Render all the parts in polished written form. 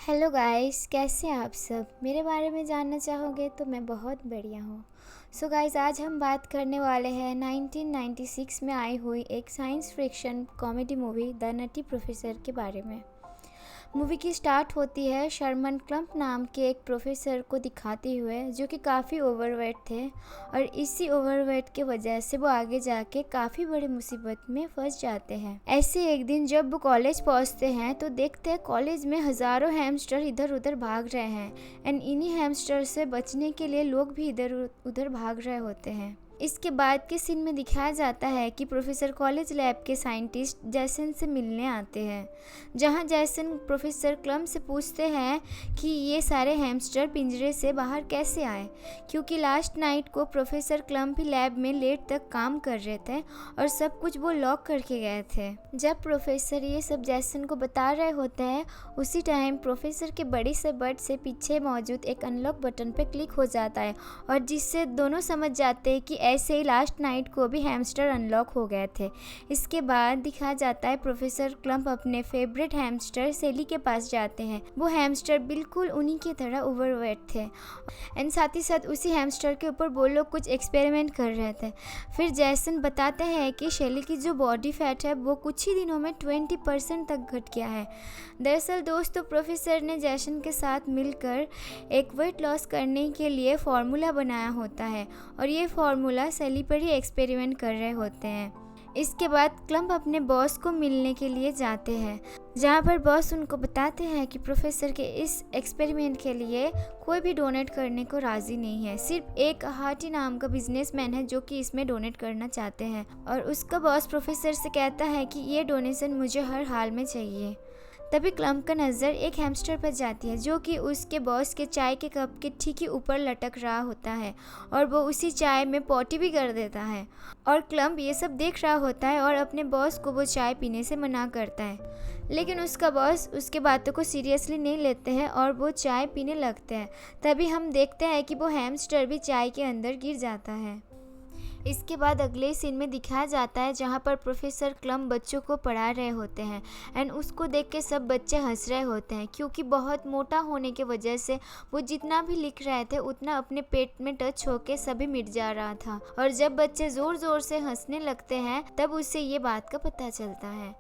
Hello guys, कैसे हैं आप सब। मेरे बारे में जानना चाहोगे तो मैं बहुत बढ़िया हूँ। सो गाइस, आज हम बात करने वाले हैं 1996 में आई हुई एक science fiction comedy movie the nutty professor के बारे में। मूवी की स्टार्ट होती है शर्मन क्लम्प नाम के एक प्रोफेसर को दिखाते हुए, जो कि काफ़ी ओवरवेट थे और इसी ओवरवेट के वजह से वो आगे जाके काफ़ी बड़ी मुसीबत में फंस जाते हैं। ऐसे एक दिन जब वो कॉलेज पहुंचते हैं तो देखते हैं कॉलेज में हज़ारों हैमस्टर इधर उधर भाग रहे हैं एंड इन्हीं हैमस्टर से बचने के लिए लोग भी इधर उधर भाग रहे होते हैं। इसके बाद के सीन में दिखाया जाता है कि प्रोफेसर कॉलेज लैब के साइंटिस्ट जैसन से मिलने आते हैं, जहां जैसन प्रोफेसर क्लम से पूछते हैं कि ये सारे हैमस्टर पिंजरे से बाहर कैसे आए, क्योंकि लास्ट नाइट को प्रोफेसर क्लम भी लैब में लेट तक काम कर रहे थे और सब कुछ वो लॉक करके गए थे। जब प्रोफेसर ये सब जैसन को बता रहे होते हैं, उसी टाइम प्रोफेसर के बड़ी से बर्ड से पीछे मौजूद एक अनलॉक बटन पर क्लिक हो जाता है और जिससे दोनों समझ जाते हैं कि ऐसे ही लास्ट नाइट को भी हैमस्टर अनलॉक हो गए थे। इसके बाद दिखाया जाता है प्रोफेसर क्लम्प अपने फेवरेट हैमस्टर सेली के पास जाते हैं। वो हैमस्टर बिल्कुल उन्हीं की तरह ओवरवेट थे एंड साथ ही साथ उसी हैमस्टर के ऊपर वो लोग कुछ एक्सपेरिमेंट कर रहे थे। फिर जैसन बताते हैं कि शेली की जो बॉडी फैट है वो कुछ ही दिनों में 20% तक घट गया है। दरअसल दोस्तों, प्रोफेसर ने जैसन के साथ मिलकर एक वेट लॉस करने के लिए फार्मूला बनाया होता है और ये फार्मूला सेली पर ही एक्सपेरिमेंट कर रहे होते हैं। इसके बाद क्लम्प अपने बॉस को मिलने के लिए जाते हैं, जहाँ पर बॉस उनको बताते हैं कि प्रोफेसर के इस एक्सपेरिमेंट के लिए कोई भी डोनेट करने को राज़ी नहीं है। सिर्फ एक हार्टी नाम का बिजनेसमैन है जो कि इसमें डोनेट करना चाहते हैं और उसका बॉस प्रोफेसर से कहता है कि ये डोनेशन मुझे हर हाल में चाहिए। तभी क्लम्प का नज़र एक हैमस्टर पर जाती है जो कि उसके बॉस के चाय के कप के ठीक ही ऊपर लटक रहा होता है और वो उसी चाय में पॉटी भी कर देता है और क्लम्प ये सब देख रहा होता है और अपने बॉस को वो चाय पीने से मना करता है, लेकिन उसका बॉस उसके बातों को सीरियसली नहीं लेते हैं और वो चाय पीने लगते हैं। तभी हम देखते हैं कि वो हैमस्टर भी चाय के अंदर गिर जाता है। इसके बाद अगले सीन में दिखाया जाता है जहाँ पर प्रोफेसर क्लम बच्चों को पढ़ा रहे होते हैं एंड उसको देख के सब बच्चे हंस रहे होते हैं, क्योंकि बहुत मोटा होने की वजह से वो जितना भी लिख रहे थे उतना अपने पेट में टच होके सभी मिट जा रहा था और जब बच्चे ज़ोर ज़ोर से हंसने लगते हैं तब उससे ये बात का पता चलता है।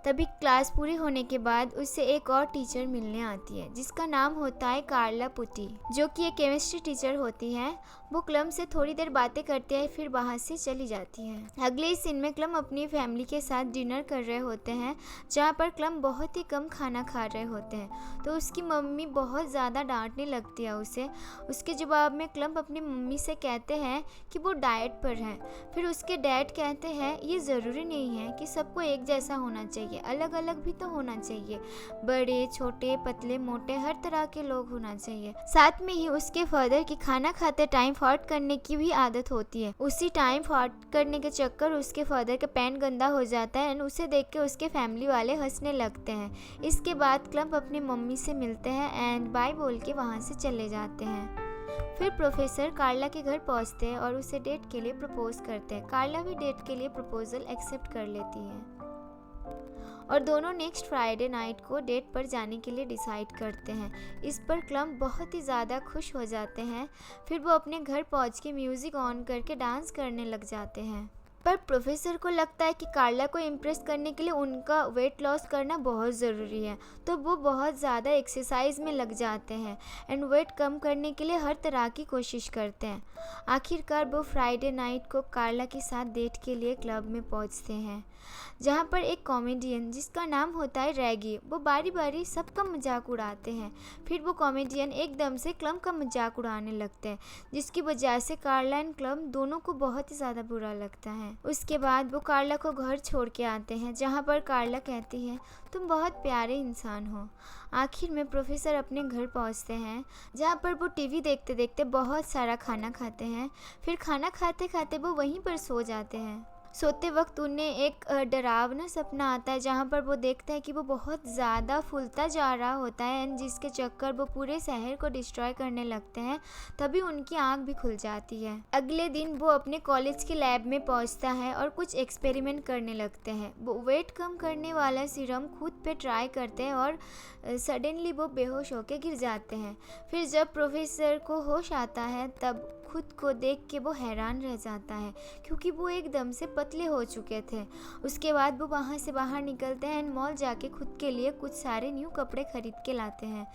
तभी क्लास पूरी होने के बाद उससे एक और टीचर मिलने आती है जिसका नाम होता है कार्ला पुटी, जो कि एक केमिस्ट्री टीचर होती है। वो क्लम से थोड़ी देर बातें करते हैं फिर वहाँ से चली जाती है। अगले सीन में क्लम अपनी फैमिली के साथ डिनर कर रहे होते हैं, जहाँ पर क्लम बहुत ही कम खाना खा रहे होते हैं तो उसकी मम्मी बहुत ज़्यादा डांटने लगती है उसे। उसके जवाब में क्लम अपनी मम्मी से कहते हैं कि वो डाइट पर हैं। फिर उसके डैड कहते हैं ये ज़रूरी नहीं है कि सबको एक जैसा होना चाहिए, अलग अलग भी तो होना चाहिए, बड़े छोटे पतले मोटे हर तरह के लोग होना चाहिए। साथ में ही उसके फादर की खाना खाते टाइम फार्ट करने की भी आदत होती है। उसी टाइम फार्ट करने के चक्कर उसके फादर का पैंट गंदा हो जाता है एंड उसे देख के उसके फैमिली वाले हंसने लगते हैं। इसके बाद क्लम्प अपनी मम्मी से मिलते हैं एंड बाय बोल के वहाँ से चले जाते हैं। फिर प्रोफेसर कार्ला के घर पहुँचते हैं और उसे डेट के लिए प्रपोज करते हैं। कार्ला भी डेट के लिए प्रपोजल एक्सेप्ट कर लेती है और दोनों नेक्स्ट फ्राइडे नाइट को डेट पर जाने के लिए डिसाइड करते हैं। इस पर क्लम्प बहुत ही ज़्यादा खुश हो जाते हैं। फिर वो अपने घर पहुंच के म्यूज़िक ऑन करके डांस करने लग जाते हैं। पर प्रोफेसर को लगता है कि कार्ला को इम्प्रेस करने के लिए उनका वेट लॉस करना बहुत ज़रूरी है, तो वो बहुत ज़्यादा एक्सरसाइज में लग जाते हैं एंड वेट कम करने के लिए हर तरह की कोशिश करते हैं। आखिरकार वो फ्राइडे नाइट को कार्ला के साथ डेट के लिए क्लब में पहुंचते हैं, जहां पर एक कॉमेडियन जिसका नाम होता है रैगी, वो बारी बारी सबका मजाक उड़ाते हैं। फिर वो कॉमेडियन एकदम से क्लम्प का मजाक उड़ाने लगते हैं, जिसकी वजह से कार्ला एंड क्लम्प दोनों को बहुत ही ज़्यादा बुरा लगता है। उसके बाद वो कार्ला को घर छोड़ के आते हैं, जहाँ पर कार्ला कहती है तुम बहुत प्यारे इंसान हो। आखिर में प्रोफेसर अपने घर पहुँचते हैं, जहाँ पर वो टीवी देखते देखते बहुत सारा खाना खाते हैं। फिर खाना खाते खाते वो वहीं पर सो जाते हैं। सोते वक्त उन्हें एक डरावना सपना आता है जहाँ पर वो देखता है कि वो बहुत ज़्यादा फूलता जा रहा होता है एंड जिसके चक्कर वो पूरे शहर को डिस्ट्रॉय करने लगते हैं। तभी उनकी आँख भी खुल जाती है। अगले दिन वो अपने कॉलेज के लैब में पहुँचता है और कुछ एक्सपेरिमेंट करने लगते हैं। वो वेट कम करने वाला सीरम खुद पे ट्राई करते हैं और सडनली वो बेहोश होकर गिर जाते हैं। फिर जब प्रोफेसर को होश आता है तब खुद को देख के वो हैरान रह जाता है क्योंकि वो एकदम से पतले हो चुके थे। उसके बाद वो वहाँ से बाहर निकलते हैं एंड मॉल जाके खुद के लिए कुछ सारे न्यू कपड़े खरीद के लाते हैं।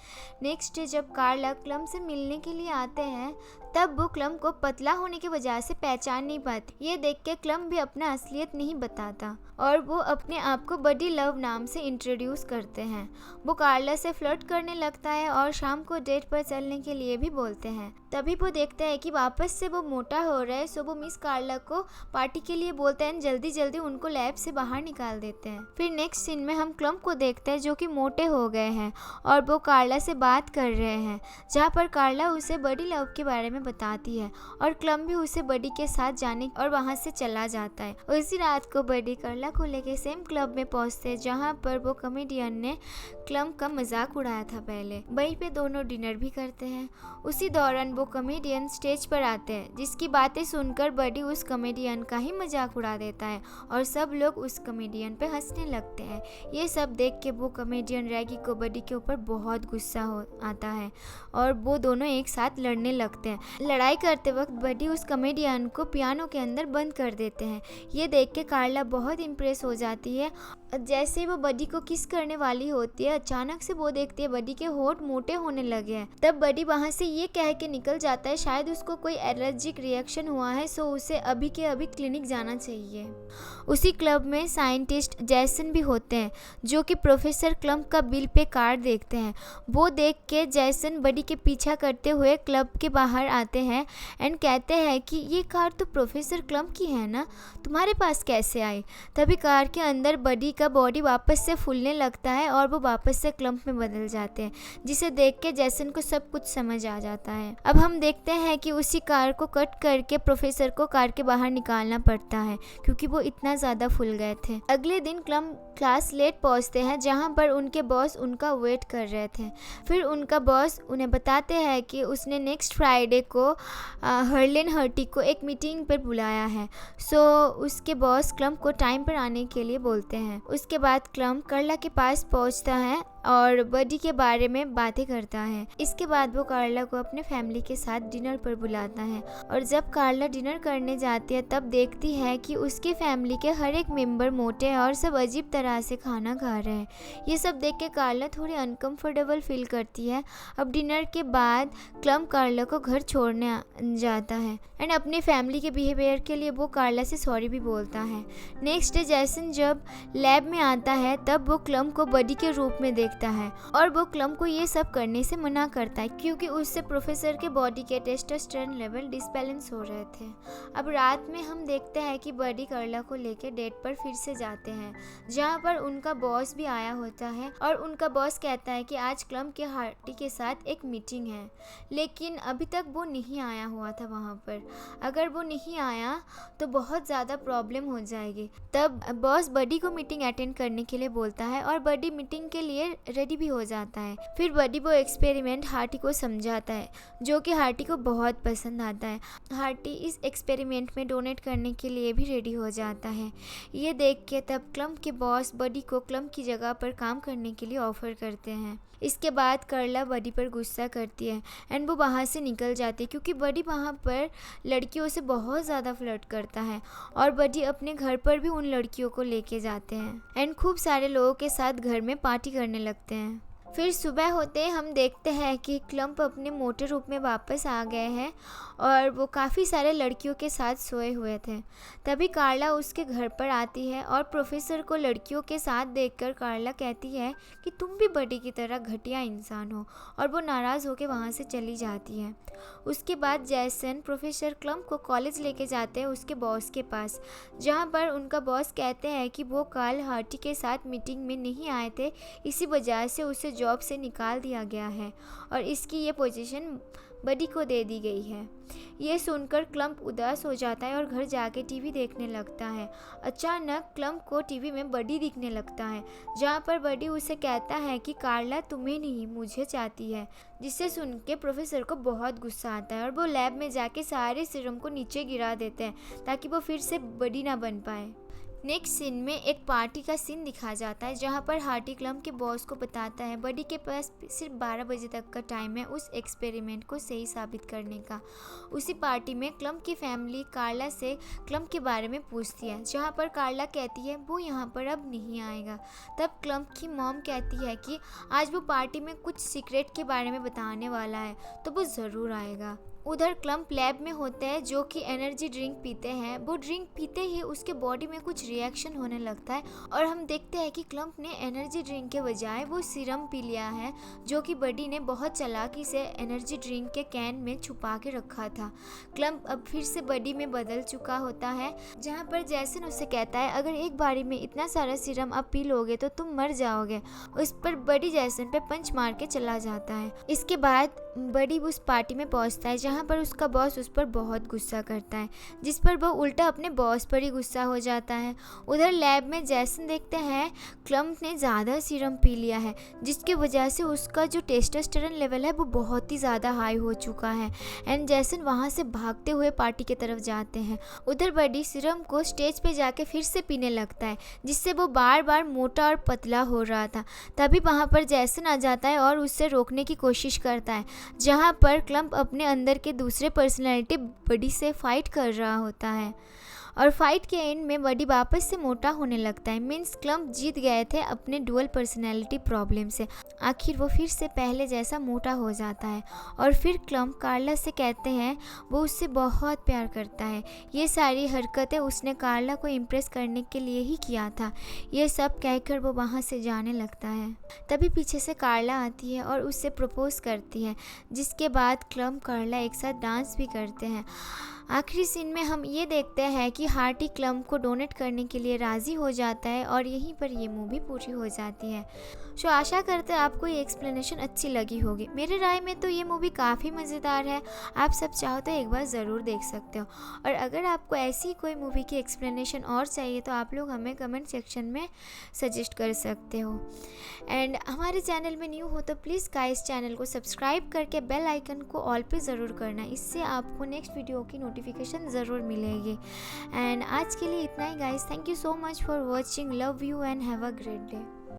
नेक्स्ट डे जब कार्ला क्लम से मिलने के लिए आते हैं तब वो क्लम को पतला होने की वजह से पहचान नहीं पाती। ये देख के क्लम भी अपना असलियत नहीं बताता और वो अपने आप को बडी लव नाम से इंट्रोड्यूस करते हैं। वो कार्ला से फ्लर्ट करने लगता है और शाम को डेट पर चलने के लिए भी बोलते हैं। तभी वो देखता है कि वापस से वो मोटा हो रहा है, सो वो मिस कार्ला को पार्टी के लिए बोलते हैं। जल्दी जल्दी उनको लैब से बाहर निकाल देते हैं। फिर नेक्स्ट सीन में हम क्लम को देखते हैं जो कि मोटे हो गए हैं और वो कार्ला से बात कर रहे हैं, जहाँ पर कार्ला उसे बडी लव के बारे में बताती है और क्लम भी उसे बडी के साथ जाने और वहाँ से चला जाता है। उसी रात को बडी कार्ला को लेके सेम क्लब में पहुँचते हैं जहाँ पर वो कॉमेडियन ने क्लम का मजाक उड़ाया था पहले। वहीं पे दोनों डिनर भी करते हैं। उसी दौरान वो कॉमेडियन स्टेज पर आते हैं, जिसकी बातें सुनकर बडी उस कॉमेडियन का ही मजाक उड़ा देता है और सब लोग उस कॉमेडियन पे हंसने लगते हैं। ये सब देख के वो कॉमेडियन रैगी को बडी के ऊपर बहुत गुस्सा हो आता है और वो दोनों एक साथ लड़ने लगते हैं। लड़ाई करते वक्त बडी उस कॉमेडियन को पियानो के अंदर बंद कर देते हैं। ये देख के कार्ला बहुत इम्प्रेस हो जाती है। जैसे वो बडी को किस करने वाली होती है, अचानक से वो देखती है बडी के होंठ मोटे होने लगे हैं। तब बडी वहाँ से ये कह के निकल जाता है शायद उसको कोई एलर्जिक रिएक्शन हुआ है, सो उसे अभी के अभी क्लिनिक जाना चाहिए। उसी क्लब में साइंटिस्ट जैसन भी होते हैं जो कि प्रोफेसर क्लम का बिल पे कार्ड देखते हैं। वो देख के जैसन बडी के पीछा करते हुए क्लब के बाहर आते हैं एंड कहते हैं कि ये कार तो प्रोफेसर क्लम की है ना, तुम्हारे पास कैसे आई। तभी कार के अंदर बडी का बॉडी वापस से फूलने लगता है और वो वापस से क्लम्प में बदल जाते हैं, जिसे देख के जैसन को सब कुछ समझ आ जाता है। अब हम देखते हैं कि उसी कार को कट करके प्रोफेसर को कार के बाहर निकालना पड़ता है क्योंकि वो इतना ज़्यादा फूल गए थे। अगले दिन क्लम क्लास लेट पहुंचते हैं जहां पर उनके बॉस उनका वेट कर रहे थे। फिर उनका बॉस उन्हें बताते हैं कि उसने नेक्स्ट फ्राइडे को हर्लिन हर्टी को एक मीटिंग पर बुलाया है, सो उसके बॉस क्लम को टाइम पर आने के लिए बोलते हैं। उसके बाद क्लम कार्ला के पास पहुंचता है और बडी के बारे में बातें करता है। इसके बाद वो कार्ला को अपने फैमिली के साथ डिनर पर बुलाता है और जब कार्ला डिनर करने जाती है तब देखती है कि उसके फैमिली के हर एक मेंबर मोटे हैं और सब अजीब तरह से खाना खा रहे हैं। ये सब देख के कार्ला थोड़ी अनकंफर्टेबल फील करती है। अब डिनर के बाद क्लम कार्ला को घर छोड़ने जाता है एंड अपनी फैमिली के बिहेवियर के लिए वो कार्ला से सॉरी भी बोलता है। नेक्स्ट डे जैसन जब लैब में आता है तब वो क्लम को बडी के रूप में देखता है और वो क्लम को ये सब करने से मना करता है क्योंकि उससे प्रोफेसर के बॉडी के टेस्टोस्टेरोन लेवल डिसबैलेंस हो रहे थे। अब रात में हम देखते हैं कि बडी कार्ला को लेकर डेट पर फिर से जाते हैं जहाँ पर उनका बॉस भी आया होता है और उनका बॉस कहता है कि आज क्लम के हार्टी के साथ एक मीटिंग है, लेकिन अभी तक वो नहीं आया हुआ था वहाँ पर। अगर वो नहीं आया तो बहुत ज़्यादा प्रॉब्लम हो जाएगी। तब बॉस बडी को मीटिंग अटेंड करने के लिए बोलता है और बडी मीटिंग के लिए रेडी भी हो जाता है। फिर बडी वो एक्सपेरिमेंट हार्टी को समझाता है जो कि हार्टी को बहुत पसंद आता है। हार्टी इस एक्सपेरिमेंट में डोनेट करने के लिए भी रेडी हो जाता है। ये देख के तब क्लम के बॉस बडी को क्लम की जगह पर काम करने के लिए ऑफर करते हैं। इसके बाद कार्ला बडी पर गुस्सा करती है एंड वो वहाँ से निकल जाती है क्योंकि बडी वहाँ पर लड़कियों से बहुत ज़्यादा फ्लर्ट करता है और बडी अपने घर पर भी उन लड़कियों को लेके जाते हैं एंड खूब सारे लोगों के साथ घर में पार्टी करने लगते हैं। फिर सुबह होते हम देखते हैं कि क्लम्प अपने मोटे रूप में वापस आ गए हैं और वो काफ़ी सारे लड़कियों के साथ सोए हुए थे। तभी कार्ला उसके घर पर आती है और प्रोफेसर को लड़कियों के साथ देखकर कार्ला कहती है कि तुम भी बडी की तरह घटिया इंसान हो और वो नाराज़ होकर वहाँ से चली जाती है। उसके बाद जैसन प्रोफेसर क्लम्प को कॉलेज लेके जाते हैं उसके बॉस के पास, जहाँ पर उनका बॉस कहते हैं कि वो कल हार्टी के साथ मीटिंग में नहीं आए थे, इसी वजह से उसे जॉब से निकाल दिया गया है और इसकी ये पोजीशन बडी को दे दी गई है। ये सुनकर क्लम्प उदास हो जाता है और घर जाके टीवी देखने लगता है। अचानक क्लम्प को टीवी में बडी दिखने लगता है, जहाँ पर बडी उसे कहता है कि कार्ला तुम्हें नहीं मुझे चाहती है, जिससे सुन के प्रोफेसर को बहुत गुस्सा आता है और वो लैब में जाके सारे सीरम को नीचे गिरा देते हैं ताकि वो फिर से बडी ना बन पाए। नेक्स्ट सीन में एक पार्टी का सीन दिखाया जाता है, जहाँ पर हार्टी क्लम्प के बॉस को बताता है बडी के पास सिर्फ 12 बजे तक का टाइम है उस एक्सपेरिमेंट को सही साबित करने का। उसी पार्टी में क्लम्प की फैमिली कार्ला से क्लम्प के बारे में पूछती है, जहाँ पर कार्ला कहती है वो यहाँ पर अब नहीं आएगा। तब क्लम्प की मॉम कहती है कि आज वो पार्टी में कुछ सीक्रेट के बारे में बताने वाला है, तो वो ज़रूर आएगा। उधर क्लम्प लैब में होते हैं, जो कि एनर्जी ड्रिंक पीते हैं। वो ड्रिंक पीते ही उसके बॉडी में कुछ रिएक्शन होने लगता है और हम देखते हैं कि क्लम्प ने एनर्जी ड्रिंक के बजाय वो सीरम पी लिया है, जो कि बडी ने बहुत चालाकी से एनर्जी ड्रिंक के कैन में छुपा के रखा था। क्लम्प अब फिर से बडी में बदल चुका होता है, जहाँ पर जैसन उसे कहता है अगर एक बारी में इतना सारा सीरम आप पी लोगे तो तुम मर जाओगे। उस पर बडी जैसन पे पंच मार के चला जाता है। इसके बाद बडी उस पार्टी में पहुंचता है, जहाँ पर उसका बॉस उस पर बहुत गुस्सा करता है, जिस पर वो उल्टा अपने बॉस पर ही गुस्सा हो जाता है। उधर लैब में जैसन देखते हैं क्लम्प ने ज़्यादा सीरम पी लिया है, जिसकी वजह से उसका जो टेस्टोस्टेरोन लेवल है वो बहुत ही ज़्यादा हाई हो चुका है। एंड जैसन वहाँ से भागते हुए पार्टी की तरफ जाते हैं। उधर बडी सीरम को स्टेज पे जाके फिर से पीने लगता है, जिससे वो बार बार मोटा और पतला हो रहा था। तभी वहाँ पर जैसन आ जाता है और उससे रोकने की कोशिश करता है, जहाँ पर क्लम्प अपने अंदर के दूसरे पर्सनैलिटी बडी से फाइट कर रहा होता है। और फाइट के एंड में बडी वापस से मोटा होने लगता है। मीन्स क्लम्प जीत गए थे अपने डुअल पर्सनैलिटी प्रॉब्लम से। आखिर वो फिर से पहले जैसा मोटा हो जाता है और फिर क्लम्प कार्ला से कहते हैं वो उससे बहुत प्यार करता है। ये सारी हरकतें उसने कार्ला को इम्प्रेस करने के लिए ही किया था। ये सब कहकर वो वहाँ से जाने लगता है। तभी पीछे से कार्ला आती है और उससे प्रपोज करती है, जिसके बाद क्लम्प कार्ला एक साथ डांस भी करते हैं। आखिरी सीन में हम ये देखते हैं कि हार्टी क्लम्प को डोनेट करने के लिए राज़ी हो जाता है और यहीं पर ये मूवी पूरी हो जाती है। सो आशा करते हैं आपको ये एक्सप्लेनेशन अच्छी लगी होगी। मेरे राय में तो ये मूवी काफ़ी मज़ेदार है। आप सब चाहो तो एक बार ज़रूर देख सकते हो। और अगर आपको ऐसी कोई मूवी की एक्सप्लेनेशन और चाहिए तो आप लोग हमें कमेंट सेक्शन में सजेस्ट कर सकते हो। एंड हमारे चैनल में न्यू हो तो प्लीज़ गाइस चैनल को सब्सक्राइब करके बेल आइकन को ऑल पे ज़रूर करना। इससे आपको नेक्स्ट वीडियो की नोटिफिकेशन ज़रूर मिलेगी। एंड आज के लिए इतना ही guys. Thank you so much for watching. Love you and have a great day.